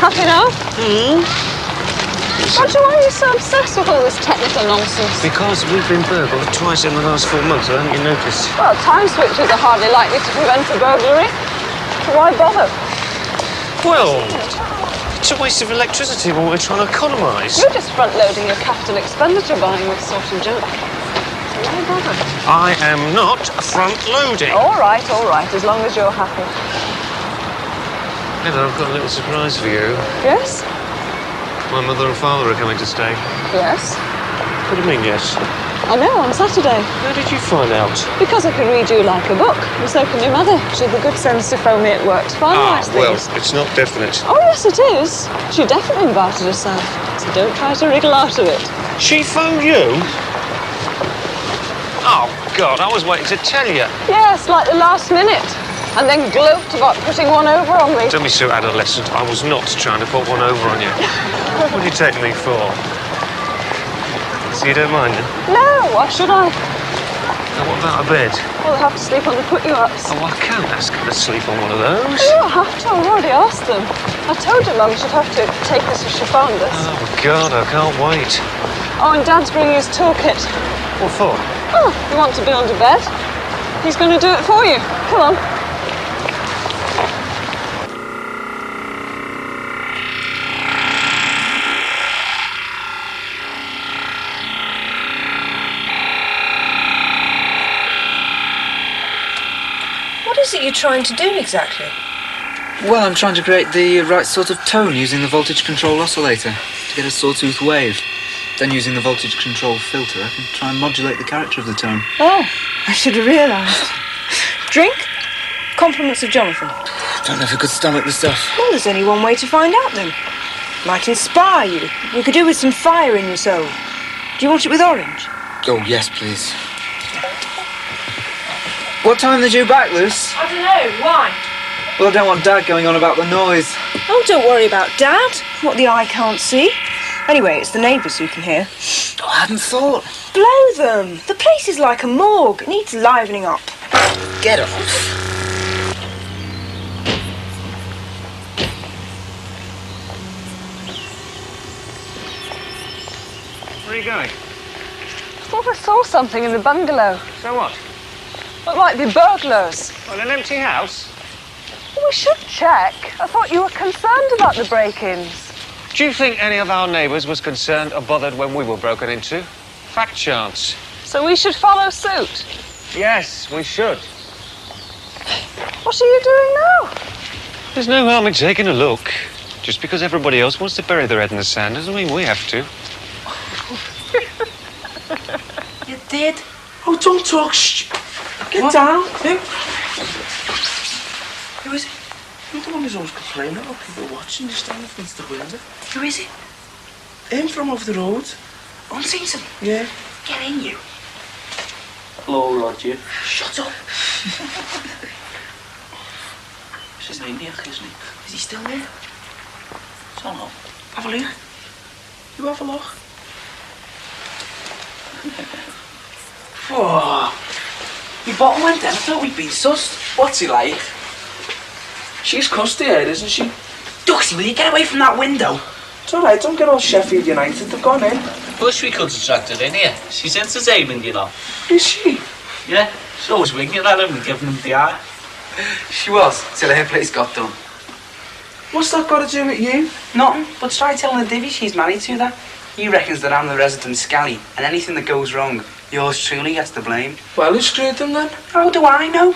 Happy now? Roger, why are you so obsessed with all this technical nonsense? Because we've been burgled twice in the last 4 months, haven't you noticed? Well, time switches are hardly likely to prevent a burglary. Why bother? Well, it's a waste of electricity when we're trying to economise. You're just front-loading your capital expenditure buying this sort of junk. So why bother? I am not front-loading. All right, as long as you're happy. Heather, I've got a little surprise for you. Yes? My mother and father are coming to stay. Yes? What do you mean, yes? I know, on Saturday. How did you find out? Because I can read you like a book, and so can your mother. She'd the good sense to phone me at work to finalise things. Well, it's not definite. Oh, yes, it is. She definitely invited herself, so don't try to wriggle out of it. She phoned you? Oh, God, I was waiting to tell you. Yes, like the last minute. And then gloat about putting one over on me. Don't be so adolescent. I was not trying to put one over on you. What do you take me for? So you don't mind, then? No, why should I? Now, what about a bed? Well, I'll have to sleep on the put-you-ups. Oh, I can't ask her to sleep on one of those. You don't have to. I've already asked them. I told you Mum she'd have to take this as she found us. Oh, God, I can't wait. Oh, and Dad's bringing his toolkit. What for? Oh, you want to build a bed? He's going to do it for you. Come on. What is it you're trying to do exactly? Well, I'm trying to create the right sort of tone using the voltage control oscillator to get a sawtooth wave. Then using the voltage control filter, I can try and modulate the character of the tone. Oh, I should have realised. Drink? Compliments of Jonathan. Don't know if I could stomach the stuff. Well, there's only one way to find out then. Might inspire you. You could do with some fire in your soul. Do you want it with orange? Oh, yes, please. What time are they due back, Luce? I don't know. Why? Well, I don't want Dad going on about the noise. Oh, don't worry about Dad. What the eye can't see. Anyway, it's the neighbours who can hear. Oh, I hadn't thought. Blow them. The place is like a morgue. It needs livening up. Get off. Where are you going? I thought I saw something in the bungalow. So what? It might be burglars. Well, an empty house? Well, we should check. I thought you were concerned about the break-ins. Do you think any of our neighbours was concerned or bothered when we were broken into? Fact chance. So we should follow suit. Yes, we should. What are you doing now? There's no harm in taking a look. Just because everybody else wants to bury their head in the sand doesn't mean we have to. You did? Oh, don't talk. Shh. Get down. Who is it? You're the one who's always complaining about people watching you standing against the window. Who is it? Him from over the road. Unseen? Yeah. Get in, you. Hello, Roger. Shut up. He's an Indian, isn't he? Is he still there? So no. Have a look. You have a look. Oh, my bottle went down. I thought we'd been sussed. What's he like? She's cussed here, isn't she? Duxie, will you get away from that window? It's all right. Don't get all Sheffield United. They've gone in. Wish we could have tracked her in here. She's entertaining, you know. Is she? Yeah, she's always winking at him and giving him the eye. She was, till her place got done. What's that got to do with you? Nothing, but try telling the divvy she's married to that. He reckons that I'm the resident scally, and anything that goes wrong, yours truly gets the blame. Well, who screwed them then? How do I know?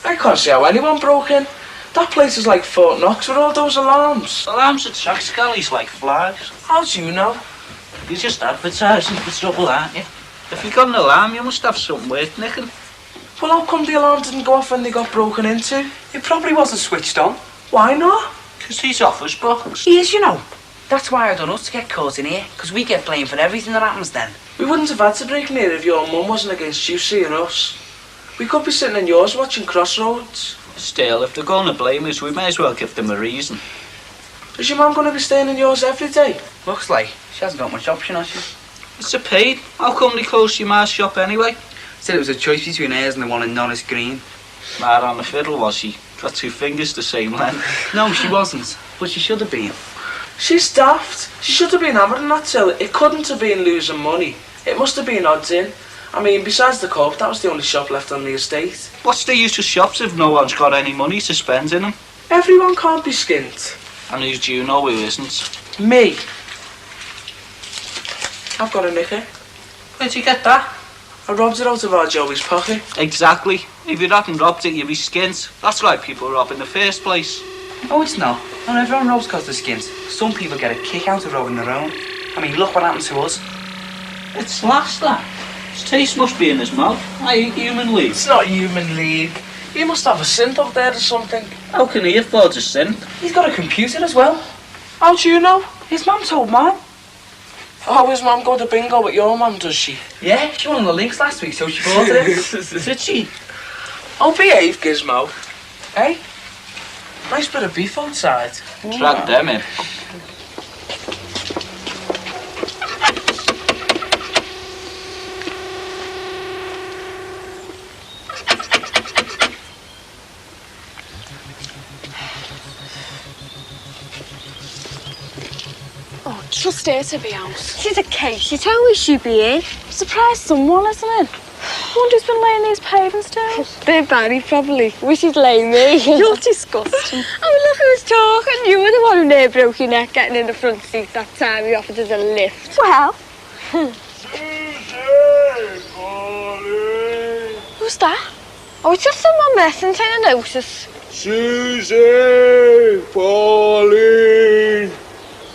I can't see how anyone broke in. That place is like Fort Knox with all those alarms. Alarms attract scallies like flies. How do you know? You're just advertising for trouble, aren't you? If you got an alarm, you must have something worth nicking. Well, how come the alarm didn't go off when they got broken into? It probably wasn't switched on. Why not? Because he's office box. He is, you know. That's why I don't us to get caught in here, because we get blamed for everything that happens then. We wouldn't have had to break in here if your mum wasn't against you seeing us. We could be sitting in yours watching Crossroads. Still, if they're going to blame us, we may as well give them a reason. Is your mum going to be staying in yours every day? Looks like. She hasn't got much option, has she? It's a pain. How come they closed your ma's shop anyway? Said it was a choice between hers and the one in Norris Green. Mad on the fiddle, was she? Got two fingers the same length. No, she wasn't. But she should have been. She's daft. She should have been hammering that till. It couldn't have been losing money. It must have been odds in. I mean, besides the pub, that was the only shop left on the estate. What's the use of shops if no one's got any money to spend in them? Everyone can't be skint. And who do you know who isn't? Me. I've got a knicker. Where'd you get that? I robbed it out of our Joey's pocket. Exactly. If you hadn't robbed it, you'd be skint. That's why people rob in the first place. Oh, it's not. Not everyone robs because they're skint. Some people get a kick out of robbing their own. I mean, look what happened to us. It's last, that. His taste must be in his mouth. I eat human leaf. It's not human league. He must have a synth up there or something. How can he afford a sin? He's got a computer as well. How do you know? His mum told mine. Oh, his mum go to bingo with your mum, does she? Yeah, she won on the links last week, so she bought it. Did she? Oh, behave, Gizmo. Hey? Nice bit of beef outside. Drag them in. Trust her to be out. She's a case. She told me she'd be in. Surprised someone listening. Wonder who's been laying these paving stones. They're Barry, probably. Wish he'd lay me. You're disgusting. Oh, look who's talking. You were the one who near broke your neck getting in the front seat that time he offered us a lift. Well. Who's that? Oh, it's just someone messing, taking a notice. Susie, Pauline,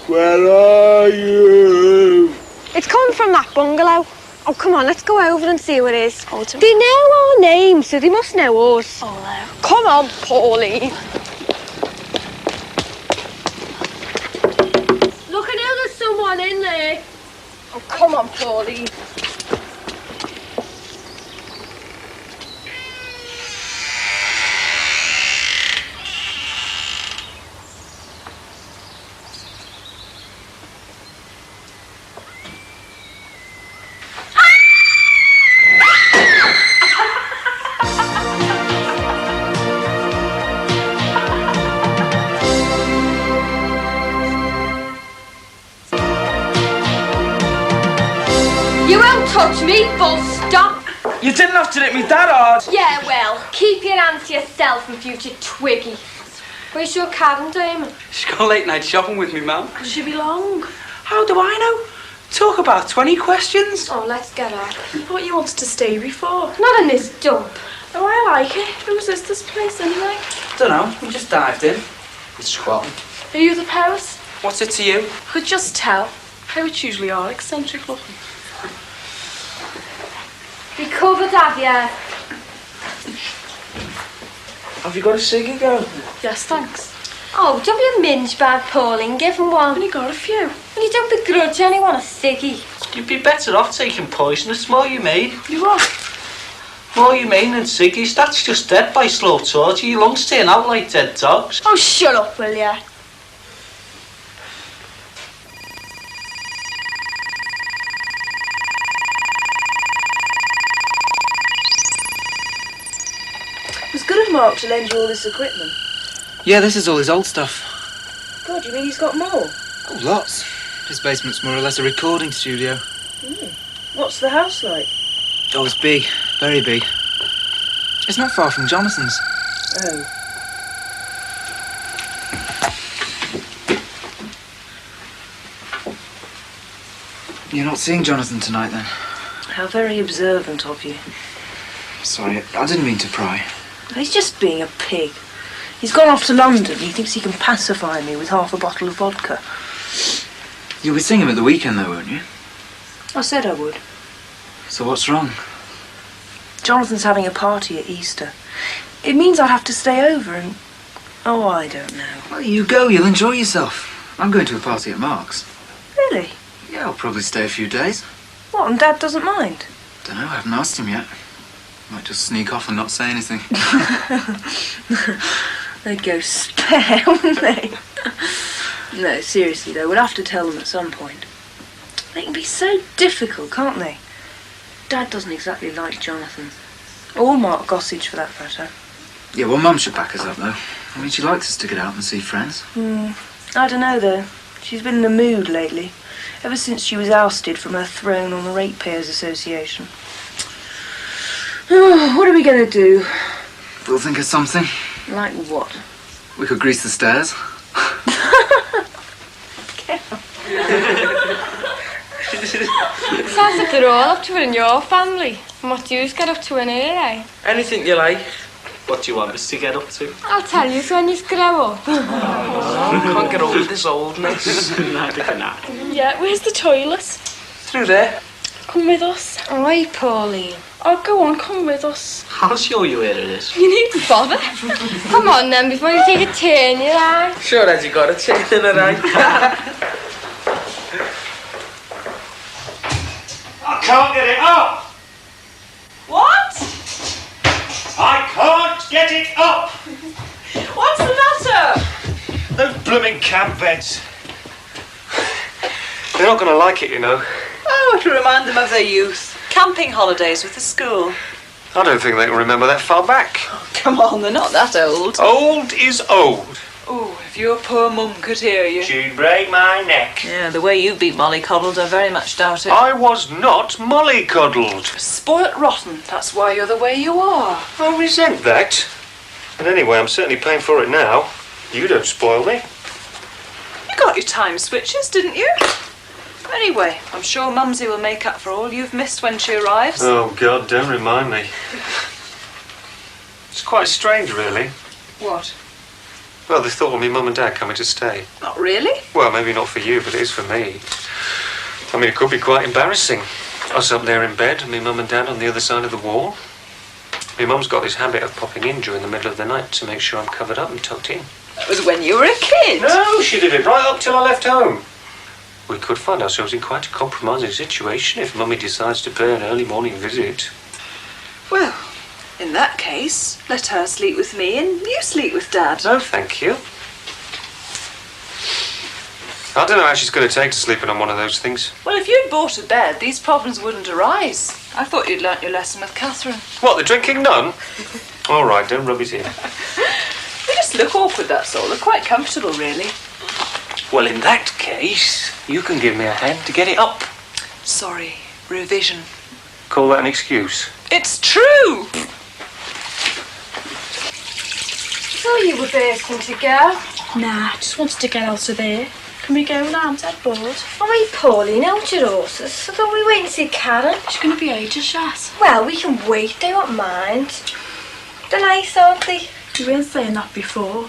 where are you? It's coming from that bungalow. Oh, come on, let's go over and see who it is. Oh, they know our names, so they must know us. Oh, no. Come on, Pauline. Look, I know there's someone in there. Oh, come on, Pauline. You won't touch me, full stop. You didn't have to hit me that hard. Yeah, well, keep your hands to yourself in future, Twiggy. Where's your Karen, Damon? She's gone late night shopping with me, Mum. Could she be long? How do I know? Talk about 20 questions. Oh, let's get her. What you wanted to stay before? Not in this dump. Oh, I like it. Whose is this place anyway? Dunno, we just dived in. It's squatting. Are you the Paris? What's it to you? Could just tell. Pirates usually are eccentric looking. Be covered, have ya? Have you got a ciggy, girl? Yes, thanks. Oh, don't be a minge bag, Pauline. Give him one. Only got a few. And you don't begrudge anyone a ciggy. You'd be better off taking poison. It's more humane. You are? More humane than ciggies. That's just dead by slow torture. Your lungs turn out like dead dogs. Oh, shut up, will ya? It was good of Mark to lend you all this equipment. Yeah, this is all his old stuff. God, you mean he's got more? Oh, lots. His basement's more or less a recording studio. What's the house like? Oh, it's big. Very big. It's not far from Jonathan's. Oh. You're not seeing Jonathan tonight, then? How very observant of you. Sorry, I didn't mean to pry. He's just being a pig. He's gone off to London. He thinks he can pacify me with half a bottle of vodka. You'll be seeing him at the weekend, though, won't you? I said I would. So what's wrong? Jonathan's having a party at Easter. It means I'll have to stay over and... Oh, I don't know. Well, you go. You'll enjoy yourself. I'm going to a party at Mark's. Really? Yeah, I'll probably stay a few days. What, and Dad doesn't mind? Dunno, I haven't asked him yet. Might just sneak off and not say anything. They'd go spare, wouldn't they? No, seriously though, we'll have to tell them at some point. They can be so difficult, can't they? Dad doesn't exactly like Jonathan. Or Mark Gossage, for that matter. Yeah, well, Mum should back us up, though. I mean, she likes us to get out and see friends. I don't know, though. She's been in a mood lately, ever since she was ousted from her throne on the Ratepayers Association. Oh, what are we going to do? We'll think of something. Like what? We could grease the stairs. Sounds like they're all up to it in your family. And what do you get up to in here, eh? Anything you like. What do you want us to get up to? I'll tell you when you grow up. Can't get over this oldness. Neither can I. Yeah, where's the toilet? Through there. Come with us. Aye, Pauline. Oh, go on, come with us. I'll show you where it is. You needn't bother. Come on then, before you take a turn, you like. Sure as you got a chain in it, right? I can't get it up! What? I can't get it up! What's the matter? Those blooming camp beds. They're not going to like it, you know. Oh, to remind them of their youth. Camping holidays with the school. I don't think they can remember that far back. Come on, they're not that old. Old is old. Oh, if your poor mum could hear you. She'd break my neck. Yeah, the way you beat mollycoddled, I very much doubt it. I was not mollycoddled. Spoilt rotten, that's why you're the way you are. I resent that. And anyway, I'm certainly paying for it now. You don't spoil me. You got your time switches, didn't you? Anyway, I'm sure Mumsy will make up for all you've missed when she arrives. Oh, God, don't remind me. It's quite strange, really. What? Well, the thought of me mum and dad coming to stay. Not really? Well, maybe not for you, but it is for me. I mean, it could be quite embarrassing. Us up there in bed, and me mum and dad on the other side of the wall. My mum's got this habit of popping in during the middle of the night to make sure I'm covered up and tucked in. That was when you were a kid. No, she did it right up till I left home. We could find ourselves in quite a compromising situation if Mummy decides to pay an early morning visit. Well, in that case, let her sleep with me and you sleep with Dad. No, thank you. I don't know how she's going to take to sleeping on one of those things. Well, if you'd bought a bed, these problems wouldn't arise. I thought you'd learnt your lesson with Catherine. What, the drinking nun? All right, don't rub it in. They just look awkward, that's all. They're quite comfortable, really. Well, in that case, you can give me a hand to get it up. Sorry, revision. Call that an excuse? It's true! So you were bursting to go? Nah, just wanted to get out of here. Can we go now? I'm dead bored. Oh, wait, Pauline, out your horses. I thought we were waiting to see Karen. She's going to be ages yet. Well, we can wait, they won't mind. They're nice, aren't they? You weren't saying that before.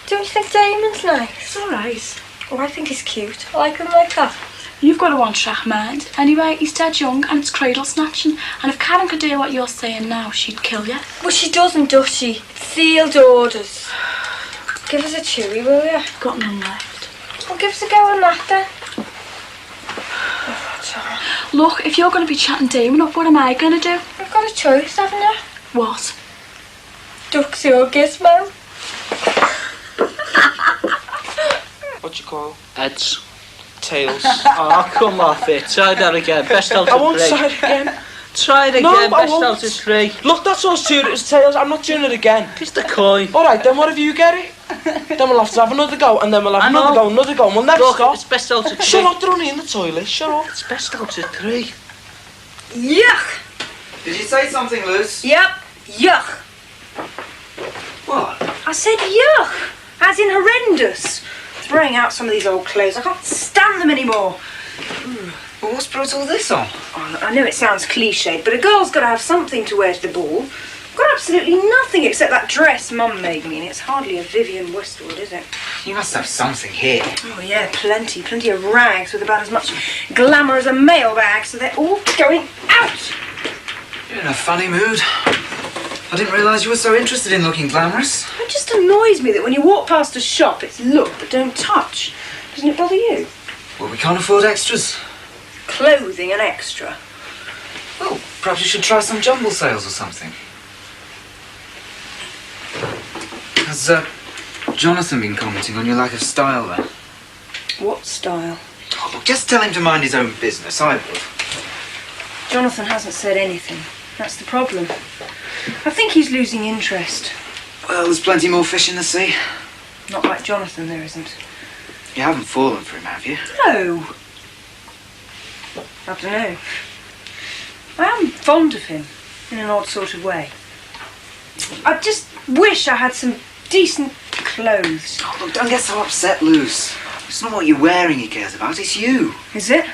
Don't you think Damon's nice? It's alright. Oh, I think he's cute. I like him like that. You've got a one-track mind. Anyway, he's dead young and it's cradle snatching. And if Karen could hear what you're saying now, she'd kill you. Well, she doesn't, does she? It's sealed orders. Give us a chewy, will you? Got none left. Well, give us a go on that then. Look, if you're going to be chatting Damon up, what am I going to do? You've got a choice, haven't you? What? Duxie or Gizmo? What you call? Heads. Tails. Oh, come off it. Try that again. Best out I of won't three. try it again. Try it again. No, I Best won't. out of three. Look, that's us two. It's tails. I'm not doing it again. Just a coin. All right, then what if you get it? Then we'll have to have another go, and then we'll have I another know. go, another go, and we'll never Look, stop. it's best out of three. Shut up, they're only in the toilet. Shut up. It's best out of three. Yuck! Did you say something, Luce? Yep, yuck. What? I said yuck, as in horrendous. Throwing out some of these old clothes. I can't stand them anymore. Well, what's brought all this on? Oh, I know it sounds cliched, but a girl's got to have something to wear to the ball. I've got absolutely nothing except that dress Mum made me, and it's hardly a Vivian Westwood, is it? You must have something here. Oh yeah, plenty of rags with about as much glamour as a mailbag, so they're all going out. You're in a funny mood. I didn't realise you were so interested in looking glamorous. It just annoys me that when you walk past a shop, it's look but don't touch. Doesn't it bother you? Well, we can't afford extras. Clothing an extra. Well, perhaps you should try some jumble sales or something. Has Jonathan been commenting on your lack of style then? What style? Oh, look, just tell him to mind his own business, I would. Jonathan hasn't said anything. That's the problem. I think he's losing interest. Well, there's plenty more fish in the sea. Not like Jonathan, there isn't. You haven't fallen for him, have you? No. I don't know. I am fond of him, in an odd sort of way. I just wish I had some decent clothes. Oh, look, don't get so upset, Luz. It's not what you're wearing he cares about, it's you. Is it?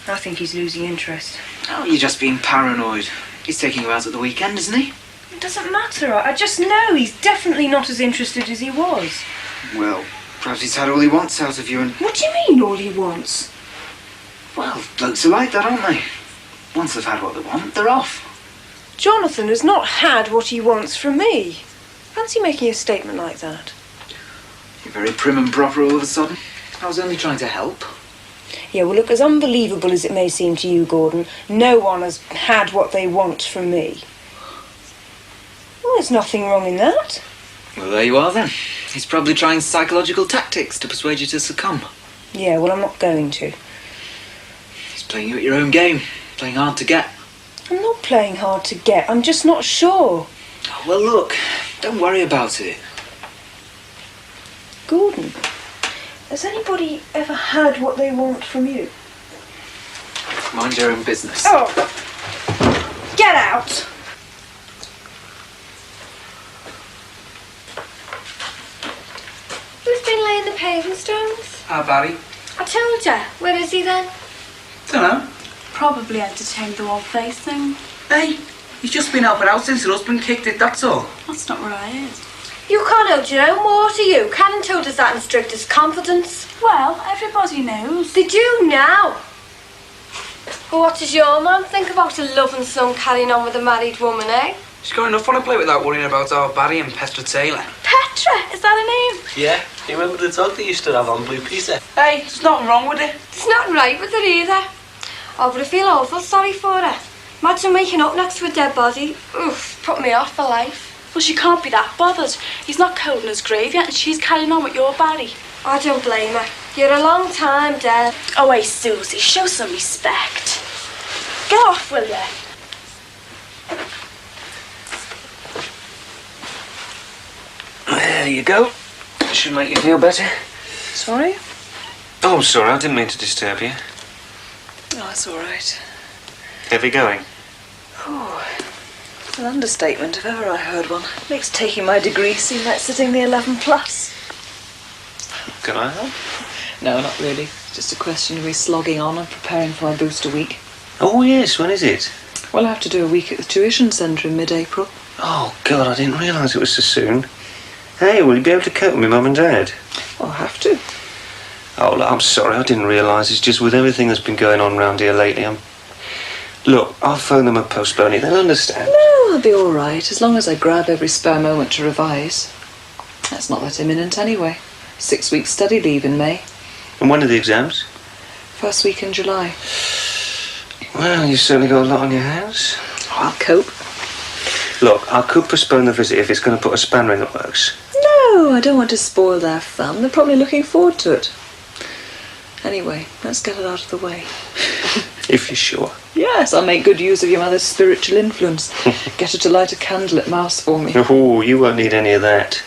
I think he's losing interest. Oh, you're just being paranoid. He's taking you out at the weekend, isn't he? It doesn't matter. I just know he's definitely not as interested as he was. Well, perhaps he's had all he wants out of you and... What do you mean, all he wants? Well, blokes are like that, aren't they? Once they've had what they want, they're off. Jonathan has not had what he wants from me. Fancy making a statement like that. You're very prim and proper all of a sudden. I was only trying to help. Yeah, well, look, as unbelievable as it may seem to you, Gordon, no one has had what they want from me. Well, there's nothing wrong in that. Well, there you are then. He's probably trying psychological tactics to persuade you to succumb. Yeah, well, I'm not going to. He's playing you at your own game, playing hard to get. I'm not playing hard to get, I'm just not sure. Oh, well, look, don't worry about it. Gordon, has anybody ever had what they want from you? Mind your own business. Oh! Get out! Who's been laying the paving stones? Barry. I told ya. Where is he then? Dunno. Probably entertained the wall face thing. Hey, he's just been helping out since her husband kicked it, that's all. That's not right. You can't hold your own water, you. Karen told us that in strictest confidence. Well, everybody knows. They do now. Well, what does your mum think about a loving son carrying on with a married woman, eh? She's got enough on her plate without worrying about our Barry and Petra Taylor. Petra, is that her name? Yeah, you remember the dog they used to have on Blue Peter? Hey, there's nothing wrong with it. There's nothing right with her either. Oh, but I feel awful sorry for her. Imagine waking up next to a dead body. Oof, put me off for life. Well, she can't be that bothered. He's not cold in his grave yet and she's carrying on with your Barry. I don't blame her. You're a long time dead. Oh, wait, Susie, show some respect. Get off, will you? There you go. Should make you feel better. Sorry? Oh, sorry, I didn't mean to disturb you. Oh, it's all right. Heavy going? Oh, it's an understatement if ever I heard one. Makes taking my degree seem like sitting the 11 plus. Can I help? No, not really. It's just a question of me slogging on and preparing for my booster week. Oh, yes, when is it? Well, I have to do a week at the tuition centre in mid-April. Oh, God, I didn't realise it was so soon. Hey, will you be able to cope with my mum and dad? Well, I have to. Oh, look, I'm sorry, I didn't realise. It's just with everything that's been going on round here lately, Look, I'll phone them and postpone it. They'll understand. No, I'll be all right, as long as I grab every spare moment to revise. That's not that imminent anyway. 6 weeks study leave in May. And when are the exams? First week in July. Well, you've certainly got a lot on your hands. I'll cope. Look, I could postpone the visit if it's going to put a spanner in the works. No, I don't want to spoil their fun. They're probably looking forward to it. Anyway, let's get it out of the way. If you're sure. Yes, I'll make good use of your mother's spiritual influence. Get her to light a candle at Mass for me. Oh, you won't need any of that.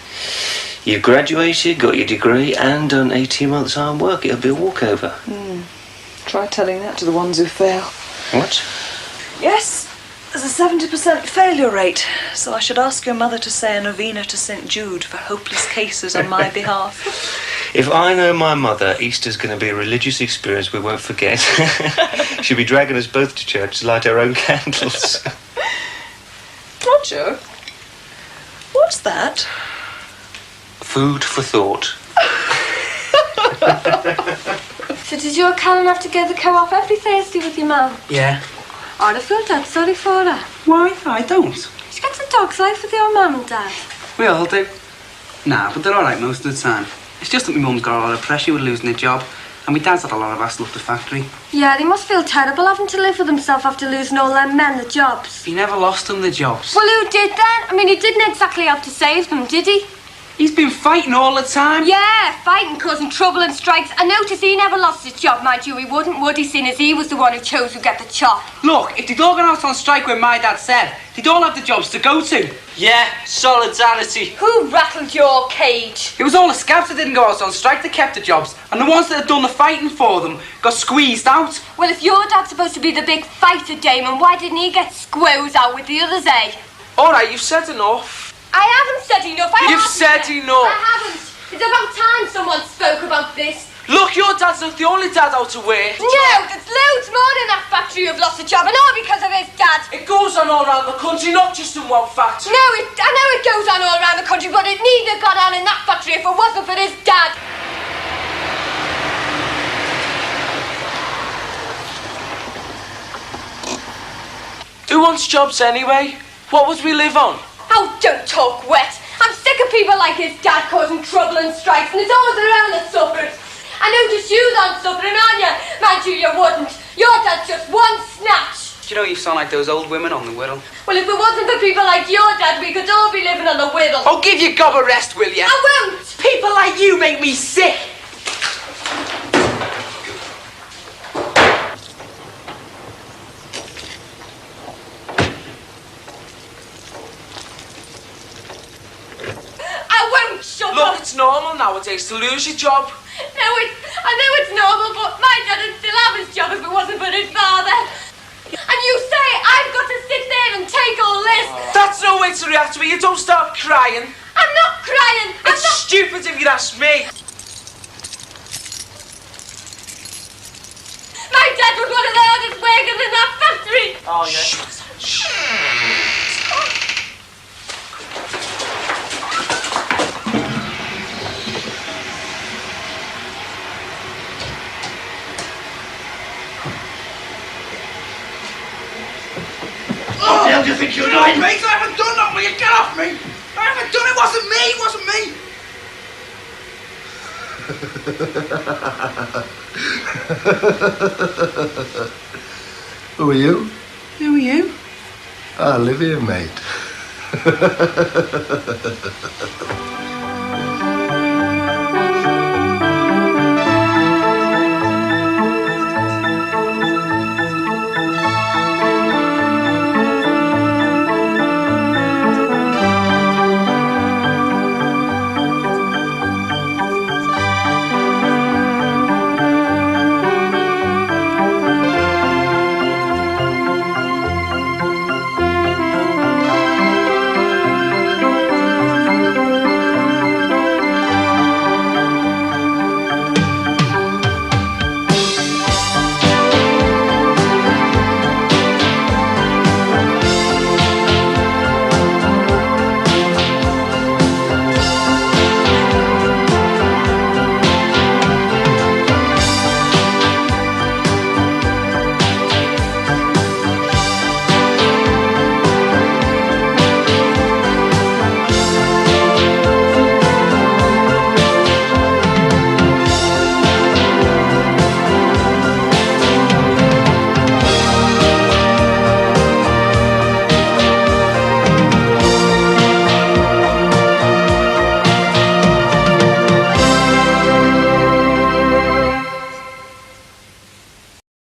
You've graduated, got your degree, and done 18 months hard work. It'll be a walkover. Try telling that to the ones who fail. What? Yes, there's a 70% failure rate, so I should ask your mother to say a novena to St. Jude for hopeless cases on my behalf. If I know my mother, Easter's going to be a religious experience we won't forget. She'll be dragging us both to church to light our own candles. Roger, what's that? Food for thought. So did your Karen have to go to the co-op every Thursday with your mum? Yeah. Oh, I feel dead sorry for her. Why? I don't. She gets a dog's life with your mum and dad. We all do. Nah, but they're alright most of the time. It's just that my mum's got a lot of pressure with losing her job, and my dad's had a lot of hassle up the factory. Yeah, he must feel terrible having to live with himself after losing all them men the jobs. He never lost them the jobs. Well, who did then? I mean, he didn't exactly have to save them, did he? He's been fighting all the time. Yeah, fighting, causing trouble and strikes. I noticed he never lost his job, mind you. He wouldn't, would he, seeing as he was the one who chose to get the chop. Look, if they'd all gone out on strike when my dad said, they'd all have the jobs to go to. Yeah, solidarity. Who rattled your cage? It was all the scabs that didn't go out on strike that kept the jobs, and the ones that had done the fighting for them got squeezed out. Well, if your dad's supposed to be the big fighter, Damon, why didn't he get squozed out with the others, eh? All right, you've said enough. I haven't said enough. You've said enough. I haven't. It's about time someone spoke about this. Look, your dad's not the only dad out to work. No, there's loads more in that factory who've lost a job, and all because of his dad. It goes on all around the country, not just in one factory. No, I know it goes on all around the country, but it needn't have gone on in that factory if it wasn't for his dad. Who wants jobs anyway? What would we live on? Oh, don't talk wet. I'm sick of people like his dad causing trouble and strikes, and it's always around that suffers. I noticed you aren't suffering, aren't you? Mind you, you wouldn't. Your dad's just one snatch. Do you know you sound like those old women on the whittle? Well, if it wasn't for people like your dad, we could all be living on the whittle. Oh, give your gob a rest, will you? I won't. People like you make me sick. Look, it's normal nowadays to lose your job. No, I know it's normal, but my dad would still have his job if it wasn't for his father. And you say I've got to sit there and take all this? That's no way to react to me. You don't start crying. I'm not crying. It's stupid if you'd ask me. My dad was one of the hardest workers in that factory. Oh, yeah. What the hell do you think you're doing? Mate, I haven't done that, will you get off me? I haven't done it, wasn't me. Who are you? Who are you? I live here, mate.